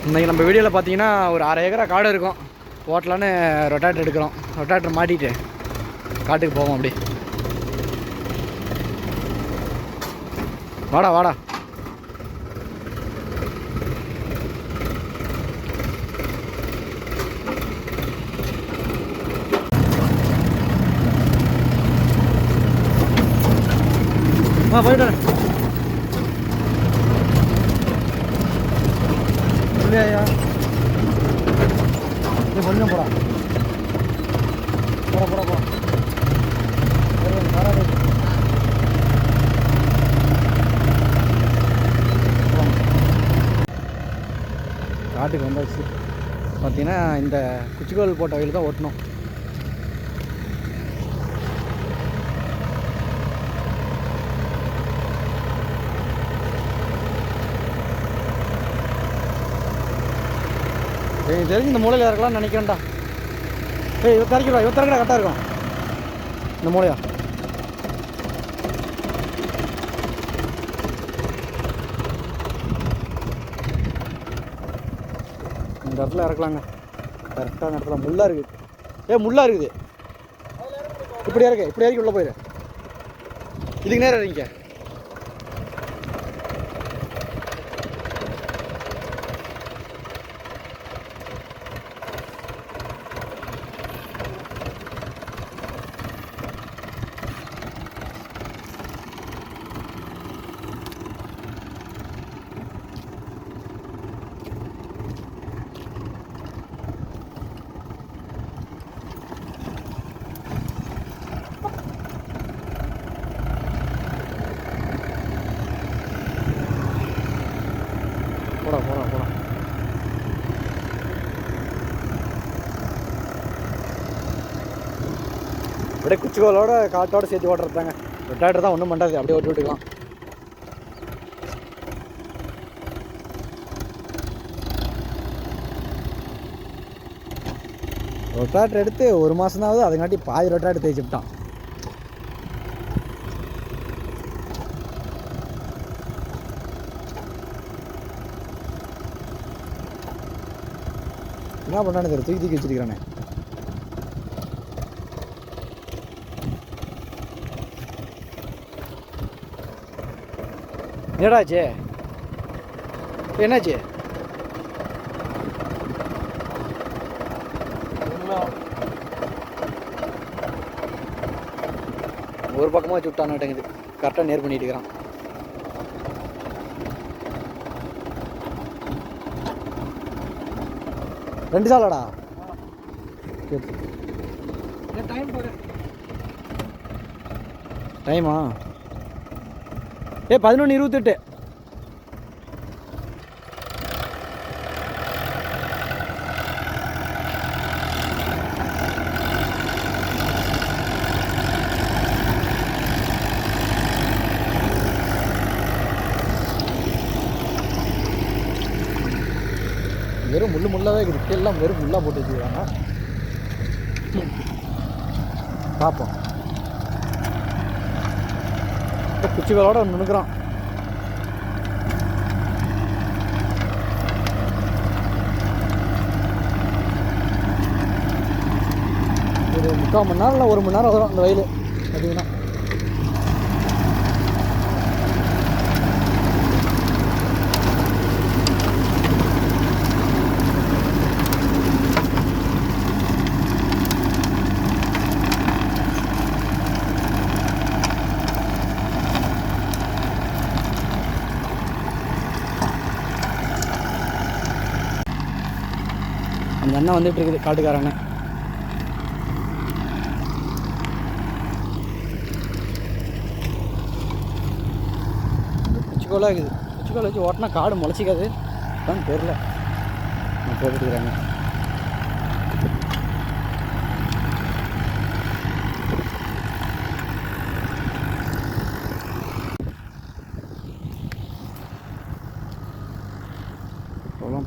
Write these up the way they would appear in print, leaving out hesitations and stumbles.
இன்றைக்கி நம்ம வீடியோவில் பார்த்தீங்கன்னா ஒரு 6 ஏக்கரா காடு இருக்கும். ஓட்டலான்னு ரொட்டாட்டர் எடுக்கிறோம். ரொட்டாட்டர் மாட்டிட்டு காட்டுக்கு போவோம். அப்படி வாடா வாடா. போயிட்டு இல்லையா கொஞ்சம் போடா போட போட போட காட்டுக்கு வந்தாச்சு. பார்த்தீங்கன்னா இந்த குச்சிக்கோல் போட்ட வயல் தான் ஓட்டணும். தெரிஞ்சு இந்த மூலையில் இருக்கலாம்னு நினைக்கிறேன்டா. இவத்திறக்கிடா கரெக்டாக இருக்கும் இந்த மூலையா. இந்த இடத்துல இறக்கலாங்க. கரெக்டாக அந்த இடத்துல முள்ளா இருக்குது. முள்ளா இருக்குது. இப்படி இறக்கி உள்ள போயிரு. இதுக்கு நேரம் இறங்கிக்க. போடா அப்படியே குச்சிக்கோலோட காட்டோட சேர்த்து ஓட்டுறதாங்க. ரொட்டாட்டர் தான் ஒன்றும் பண்ணாது. அப்படியே ஓட்டி விட்டுக்கலாம். ரொட்டாட்டர் எடுத்து 1 மாதம் தான் ஆகுது. அதுங்காட்டி பாதி ரொட்டாட்டர் தேய்ச்சிட்டான். என்ன பண்ணானு தெரியல. தூக்கி வச்சிருக்கிறானே. என்னடாச்சு? என்னாச்சு? ஒரு பக்கமாக வச்சு விட்டானுட்டேங்குது. கரெக்டாக நேர் பண்ணிட்டு இருக்கிறான். ரெண்டு சாலடா. டைமா 11:28. வெறும் முள்ளாவே இருக்குது. எல்லாம் வெறும் முள்ளா போட்டு வச்சுக்கிறாங்க. பார்ப்போம். குச்சிகளோட ஒன்று நிற்கிறான். ஒரு 3/4 மணி நேரம் இல்லை 1 மணி நேரம் வரும் அந்த வயல். பார்த்தீங்கன்னா அந்த அண்ணன் வந்துட்டு இருக்குது. காட்டுக்காரண்ணே. குச்சிக்கோலாக இருக்குது. குச்சிக்கோலை வச்சு ஓட்டினா காடு முளைச்சிக்காது. தான் தெரியல. போட்டுக்கிறாங்க.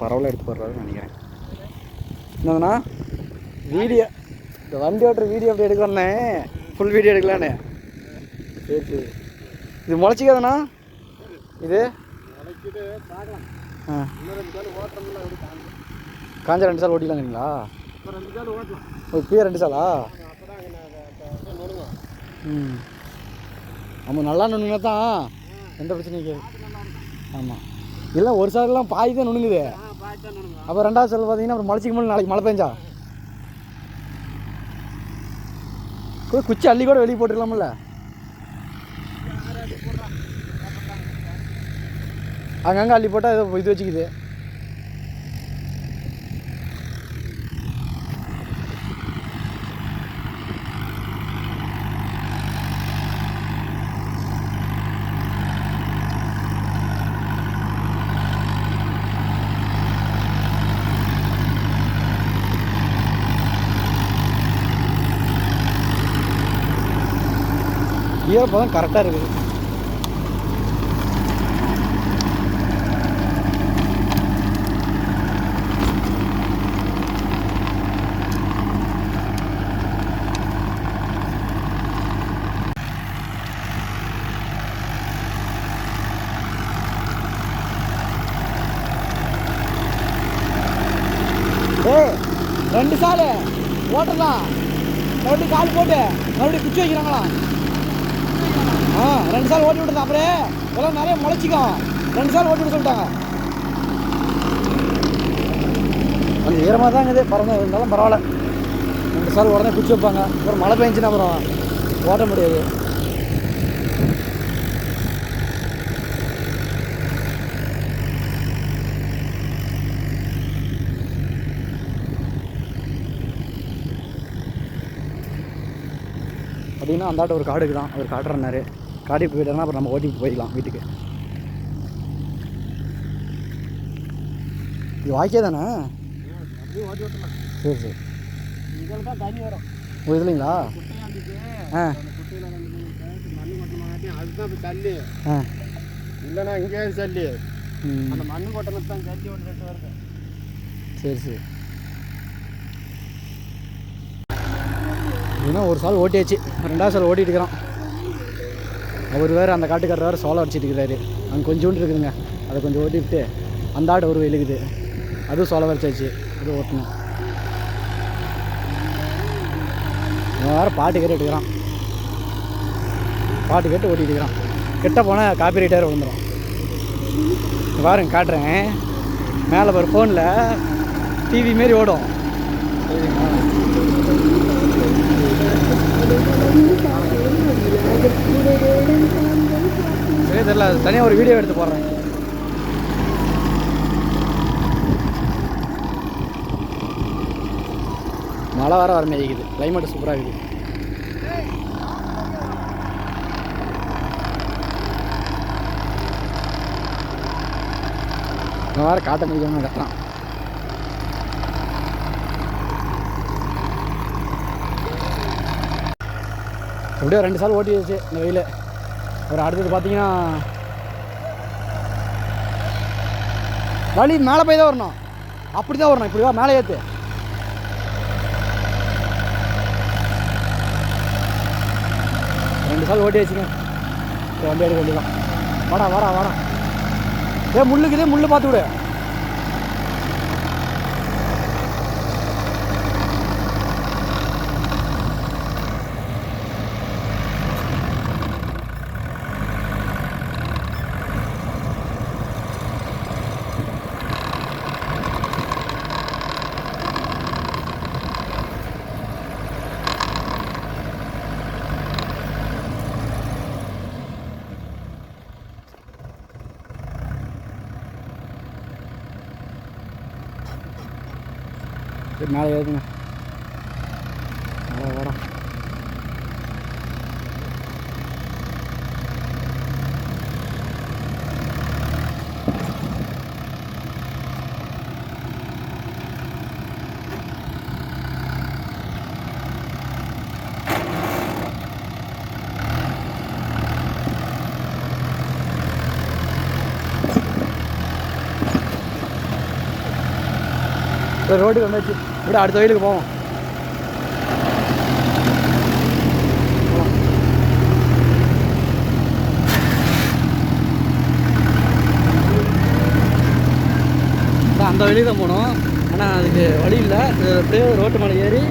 பரவாயில்ல எடுத்து போடுறாருன்னு நினைக்கிறேன். என்னதுண்ணா வீடியோ இந்த வண்டி ஓட்டுற வீடியோ அப்படி எடுக்கலாண்ணே. Full video எடுக்கலாண்ணே. சரி இது முளைச்சிக்காதுண்ணா. இது ஆ காஞ்ச 2 சால் ஓட்டிக்கலாங்கிறீங்களா? இப்பயே 2 சாலா? ம் ஆமாம், நல்லா நுணுங்க தான் எந்த பிரச்சனையும் இருக்காது. ஆமாம், இல்லை ஒரு சாலெல்லாம் பாதி தான் நுணுங்குது. அப்போ 2வது சால் பார்த்தீங்கன்னா அப்புறம் மழைச்சிக்கு மேலே நாளைக்கு மழை பெஞ்சா குச்சி அள்ளி கூட வெளியே போட்டுக்கலாமில்ல? அங்கங்கே அள்ளி போட்டால் ஏதோ இது வச்சுக்குது. ஈரப்பதம் கரெக்டாக இருக்குது. ஏய் 2 சால் ஓட்டலாம், மறுபடியும் கால் போட்டு மறுபடியும் குச்சி வைக்கிறாங்களா? 2 சால் ஓட்டி விட்டுருந்தேன். அப்புறம் எல்லாம் நிறைய முளைச்சிக்கும். 2 சால் ஓட்டி விட சொல்லிட்டாங்க. கொஞ்சம் ஈரமாக தான் இருக்குது, இருந்தாலும் பரவாயில்ல. 2 சால் உடனே குச்சி வைப்பாங்க. அப்புறம் மழை பெஞ்சுன்னா அப்புறம் ஓட்ட முடியாது. அப்படின்னா அந்தாட்ட ஒரு காடுக்கு தான் அவர் காட்டுறனாரு. காட்டுக்கு போயிட்டோம்னா அப்புறம் நம்ம ஓட்டிட்டு போயிடலாம் வீட்டுக்கு. இது வாய்க்கே தானே? சரி சரி. ஓ இதுலைங்களா? ஆ இல்லைண்ணா இங்கே சல்லி அந்த மண்ணு கொட்டணும் தான் சல்லி ஒன்று 2 வருது. சரி சரி. இன்னும் ஒரு சால் ஓட்டியாச்சு, 2வது சால் ஓட்டிகிட்டு இருக்கிறோம். அவர் வேறு அந்த காட்டுக்காரர் வேறு சோளம் அடிச்சிட்டு இருக்கிறாரு. அங்கே கொஞ்சோண்டு இருக்குதுங்க, அதை கொஞ்சம் ஓட்டிவிட்டு அந்த ஆடு ஒரு இழுக்குது, அதுவும் சோளம் வரைச்சாச்சு, அது ஓட்டணும். அவன் வேறு பாட்டு கேட்டு எடுக்கிறான், பாட்டு கேட்டு ஓட்டிகிட்டு இருக்கிறான். கிட்ட போனால் காப்பி ரைட்டாக விழுந்துடும். பாருங்க காட்டுறேன், மேலே ஒரு ஃபோனில் டிவி மாரி ஓடும். சரி தெரியல, தனியாக ஒரு வீடியோ எடுத்து போடுறேன். மழை வர மேய்க்குது, கிளைமேட் சூப்பராக இருக்குது. இந்த மாதிரி காட்ட மேய்க்கணும் கட்டுறான். எப்படியோ 2 சால் ஓட்டி வச்சு இந்த வெயில். ஒரு அடுத்தது பார்த்தீங்கன்னா வழி மேலே போய் தான் வரணும், அப்படி தான் வரணும். இப்படி வா, மேலே ஏற்று. ரெண்டு சால் ஓட்டி வச்சுங்க, வண்டி எடுக்க வேண்டியதான். வாடா வாடா வாடா. முள்ளுக்குதே, முள்ளு பார்த்து விடு. மேலே ஏறுங்க, வர வர. ரோட்டுக்கு வந்தாச்சு, விட அடுத்த வயலுக்கு போவோம். அந்த வழியில் தான் போகணும். ஆனால் அதுக்கு வழி இல்லை. அப்படியே ரோட்டு மேலே ஏறி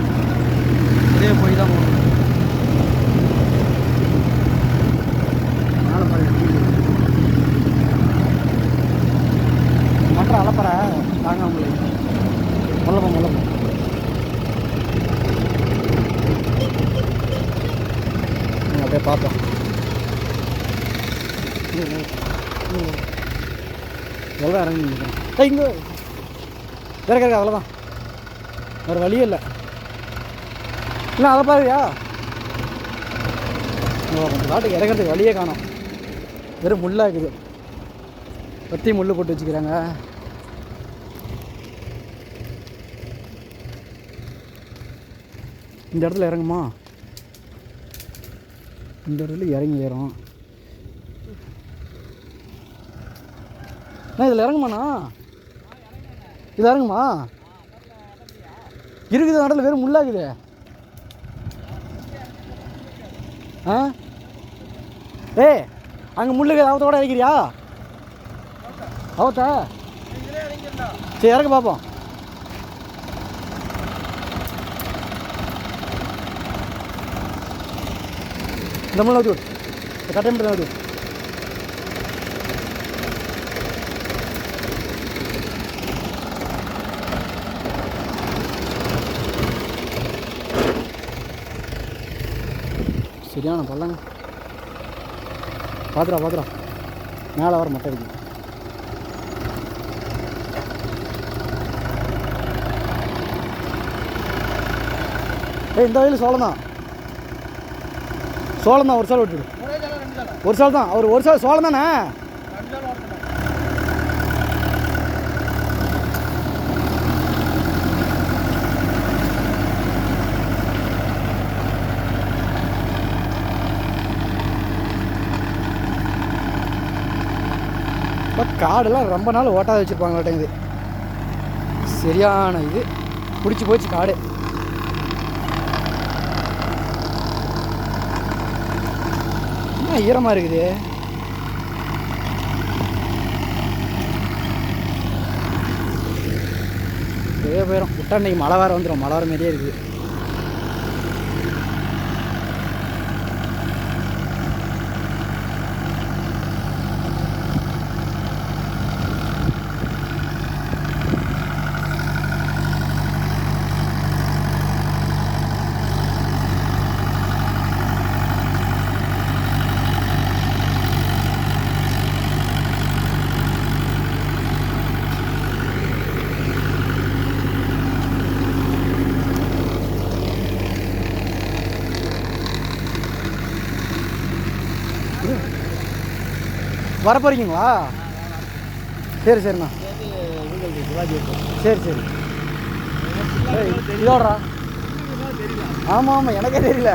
அப்படியே போய் தான் போகணும். மேலே பாருங்க மற்ற அலப்பற தாங்க உங்களுக்கு முள்ளப்பம் அப்படியே பார்ப்போம். எவ்வளோ இறங்கி நிற்கிறேன் இங்கே இறக்க அவ்வளோதான், வேறு வழியே இல்லை. இல்லை அதை பாருயா, கொஞ்சம் காட்டுக்கு இறக்கிறதுக்கு வழியே காணோம். வெறும் முள்ளாக இருக்குது. பற்றி முள் போட்டு வச்சுக்கிறாங்க. இந்த இடத்துல இறங்குமா? இந்த இடத்துல இறங்கி ஏறும். இதில் இறங்குமாண்ணா? இது இறங்குமா? இருக்குது நடுவில் வெறும் முள்ளாகுது. ஆ ஏய், அங்கே முள்ளுக்கு அவத்தோட இறக்கிறியா? அவத்தா சரி இறக்க பார்ப்போம். இந்த முள்ள ஊற்றி விட்டு கட்டை மட்டும் ஊற்றி சரியான பள்ளங்க. பார்த்துடா மேலே வர மட்டை இருக்குது. இந்த வயலில் சோளம் தான் ஒரு சால் விட்டுடு. ஒரு சால் தான் அவர், ஒரு சால் சோளம் தானே. காடெல்லாம் ரொம்ப நாள் ஓட்டாத வச்சுருப்பாங்க மாட்டேங்குது. சரியான இது பிடிச்சி போச்சு காடு. ஈரமாக இருக்குது. இதே போயிடும் விட்டா இன்றைக்கி மழை வேறு வந்துடும். மழை வர மாதிரியே இருக்குது. வர போகிறீங்களா? சரிண்ணா. சரி இதோடா. ஆமாம் எனக்கே தெரியல.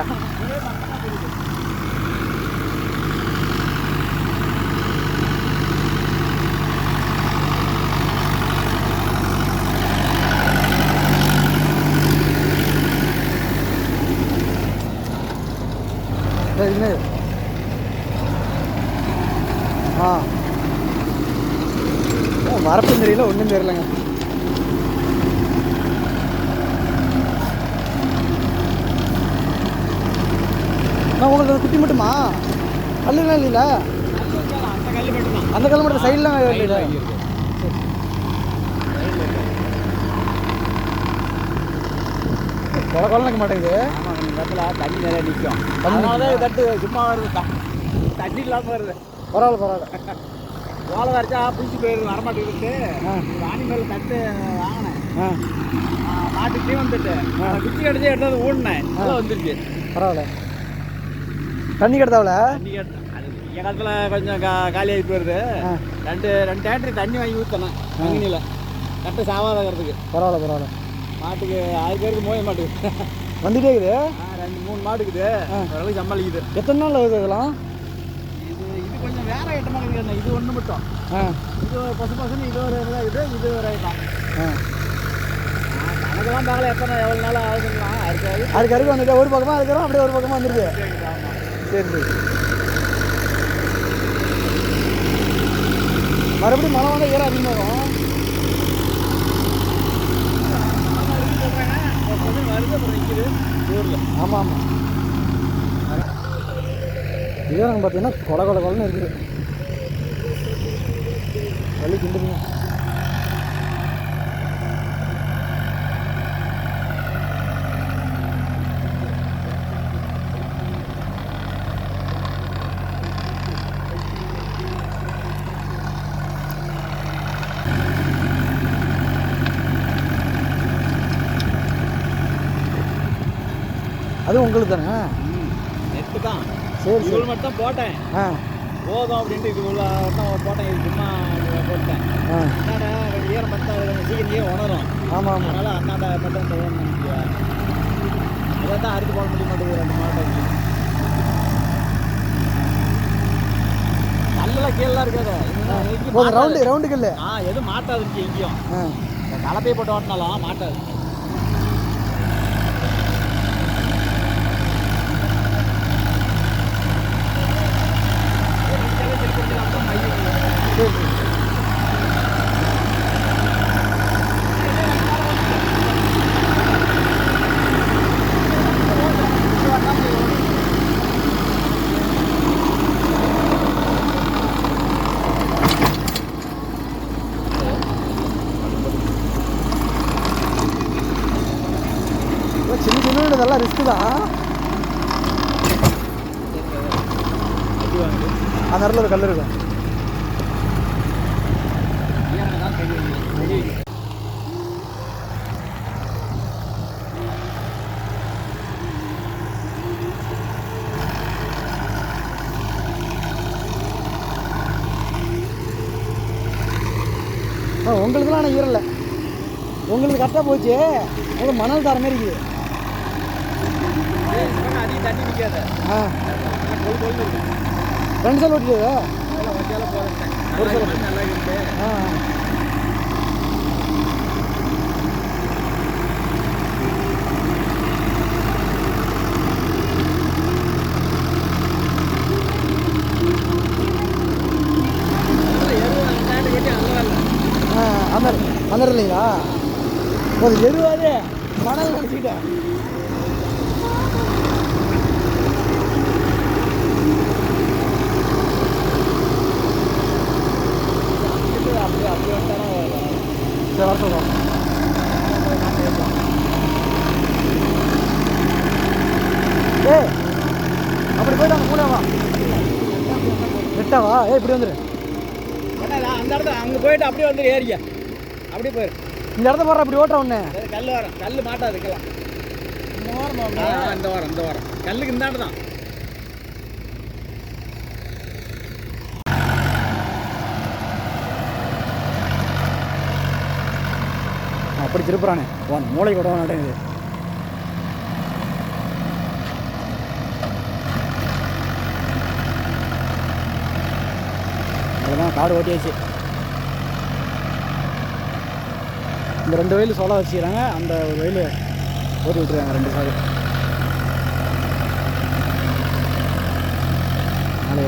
என்ன வரப்பும் தெரியல, ஒன்றும் தெரியலங்க. நான் உங்களுக்கு குட்டி மட்டுமா? கல்லுலாம் இல்லைல்ல? அந்த கல் மட்டும் சைட்லாம் இல்லை. கொலை நிற்க மாட்டேங்குது. தண்ணி நிறைய நிற்கும். அதனாலதான் தட்டு சும்மா வருது, தண்ணி இல்லாமல் வருது. பரவாயில்ல. ஓலை வரைச்சா பிடிச்சி போயிடுது, வரமாட்டேங்குது. ராணி மேலே தட்டு வாங்கினேன், மாட்டுக்கே வந்துட்டு குச்சி கடிச்சு எடுத்தது ஓடினேன், அதெல்லாம் வந்துருச்சு. பரவாயில்ல. தண்ணி கிடத்தாவில தண்ணி கேட்டேன். அது இடத்துல கொஞ்சம் காலியாகி போயிடுது. ரெண்டு டேட்டரி தண்ணி வாங்கி ஊற்றணும் அங்கனியில் கட்டை சாவாதங்கிறதுக்கு. பரவாயில்ல. மாட்டுக்கு 6 பேருக்கு மோய மாட்டுக்கு வந்துட்டே இருக்குது. 2-3 மாட்டுக்குது, ஓரளவுக்கு சமாளிக்குது. எத்தனை நாள் ஆகுது இதெல்லாம்? இது கொஞ்சம் வேற ஐட்டமாக இருக்குது. இது ஒன்று மட்டும், இது பசுன்னு இது ஒரு இதாகுது, இது ஒரு ஐட்டம். கணக்கெல்லாம் பார்க்கல எத்தனை எவ்வளோ நாள் ஆகுதுங்களா. அதுக்கு வந்துட்டு ஒரு பக்கமாக இருக்கிறோம், அப்படியே ஒரு பக்கமாக வந்துருக்கு. சரி மறுபடியும் மழை வந்தால் ஈரம் அதிகமாகும். ஆமாம் ஆமாம். இதெல்லாம் பார்த்தீங்கன்னா கொலை கொலை கொலைன்னு இருக்குது. வலி கிண்டுதுங்க. அது உங்களுக்கு தானே? நெட்டு தான். சரி சரி. இவ்வளோ மட்டும் தான் போட்டேன். போதும் அப்படின்ட்டு இது இவ்வளோ மட்டும் போட்டேன். இது சும்மா போட்டேன். அண்ணாடா ஈரம் பார்த்தா சீக்கிரம் ஈரம் உணரும். ஆமாம் ஆமாம். அதனால் அண்ணாடா மட்டும் போகணும்னு அதை தான் அறுத்து போட முடிய மாட்டேங்குது 2 மாவட்டம். கல்லெல்லாம் கீழே இருக்காது. ரவுண்டு கல். எதுவும் மாட்டாது எங்கேயும். கலப்பை போட்டு ஓட்டினாலும் மாட்டாது. சின்ன சின்ன இதெல்லாம் ரிஸ்க்கு தான். அந்த இடத்துல ஒரு கல் இருக்கும். உங்களுக்குலாம் ஆனால் ஈரலை. உங்களுக்கு கரெக்டாக போச்சு. உங்களுக்கு மணல் தர மாதிரி இருக்குது. அதிகம் தண்ணி நிற்காது. 2 சால் ஓட்டிடுது. ஒரு சில நல்லா இருக்கு. அந்த இல்லைங்களா? ஒரு எருவாது மணல் நினச்சிக்கிட்டேன். சரி வர சொல்கிறோம். அப்படி போய்ட்டு அங்கே மூணாவா 8ஆவா? இப்படி வந்துடு. அந்த இடத்துல அங்கே போயிட்டு அப்படியே வந்து ஏறிய அப்படியே போயிரு. இந்த இடத்த போடுற அப்படி ஓட்டுற ஒன்று கல் வரும். கல் மாட்டாதுக்கலாம். இந்த வாரம் கல்லுக்கு இந்த இடம் தான். அப்படி திருப்புறானே மூளை கூட நடக்குது. அதுதான் காடு ஓட்டியாச்சு. இந்த 2 வயல் சோளம் வச்சுக்கிறாங்க. அந்த ஒரு வயல் ஓட்டி விட்டுருக்காங்க 2 சாடு. நாளை